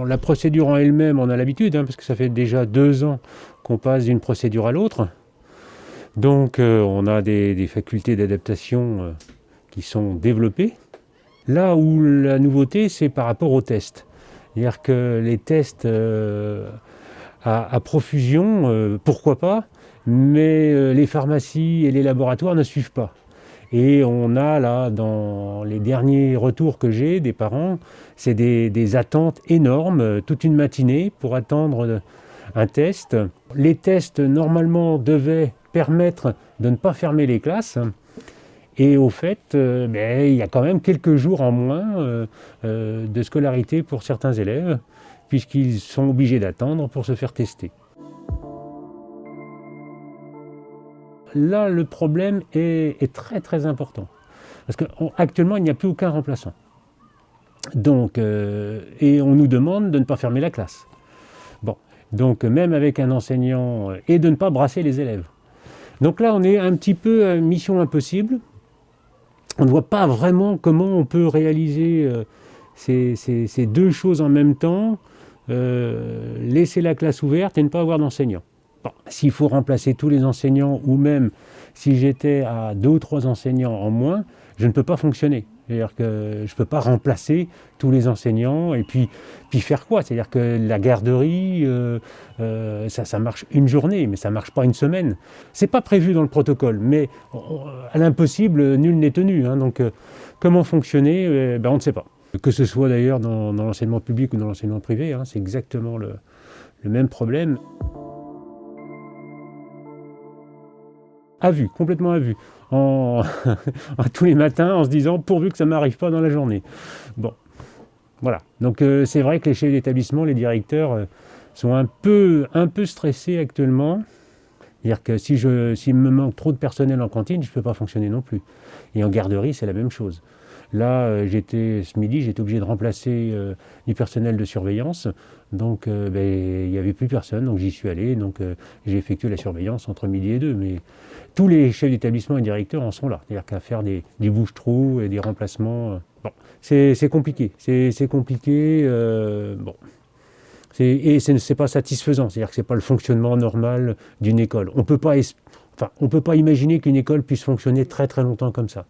la procédure en elle-même, on a l'habitude, parce que ça fait déjà 2 ans qu'on passe d'une procédure à l'autre. Donc on a des facultés d'adaptation qui sont développées. Là où la nouveauté, c'est par rapport aux tests. C'est-à-dire que les tests à profusion, pourquoi pas, mais les pharmacies et les laboratoires ne suivent pas. Et on a là, dans les derniers retours que j'ai des parents, c'est des attentes énormes, toute une matinée pour attendre un test. Les tests, normalement, devaient permettre de ne pas fermer les classes. Et au fait, il y a quand même quelques jours en moins de scolarité pour certains élèves, puisqu'ils sont obligés d'attendre pour se faire tester. Là, le problème est très très important. Parce qu'actuellement, il n'y a plus aucun remplaçant. Donc, et on nous demande de ne pas fermer la classe. Bon, donc même avec un enseignant, et de ne pas brasser les élèves. Donc là, on est un petit peu à mission impossible. On ne voit pas vraiment comment on peut réaliser ces deux choses en même temps, laisser la classe ouverte et ne pas avoir d'enseignants. Bon, s'il faut remplacer tous les enseignants, ou même si j'étais à 2 ou 3 enseignants en moins, je ne peux pas fonctionner. C'est-à-dire que je ne peux pas remplacer tous les enseignants et puis faire quoi? C'est-à-dire que la garderie, ça marche une journée, mais ça ne marche pas une semaine. Ce n'est pas prévu dans le protocole, mais à l'impossible, nul n'est tenu. Donc comment fonctionner? On ne sait pas. Que ce soit d'ailleurs dans l'enseignement public ou dans l'enseignement privé, c'est exactement le même problème. À vue, complètement à vue, tous les matins en se disant pourvu que ça ne m'arrive pas dans la journée. Bon, voilà. Donc c'est vrai que les chefs d'établissement, les directeurs sont un peu stressés actuellement. C'est-à-dire que s'il me manque trop de personnel en cantine, je ne peux pas fonctionner non plus. Et en garderie, c'est la même chose. Là, ce midi, j'étais obligé de remplacer du personnel de surveillance. Donc, il n'y avait plus personne, donc j'y suis allé. Donc, j'ai effectué la surveillance entre midi et 2. Mais tous les chefs d'établissement et directeurs en sont là. C'est-à-dire qu'à faire des bouche-trous et des remplacements. Bon, c'est compliqué. C'est compliqué. Bon. Et ce n'est pas satisfaisant. C'est-à-dire que ce n'est pas le fonctionnement normal d'une école. On peut pas imaginer qu'une école puisse fonctionner très très longtemps comme ça.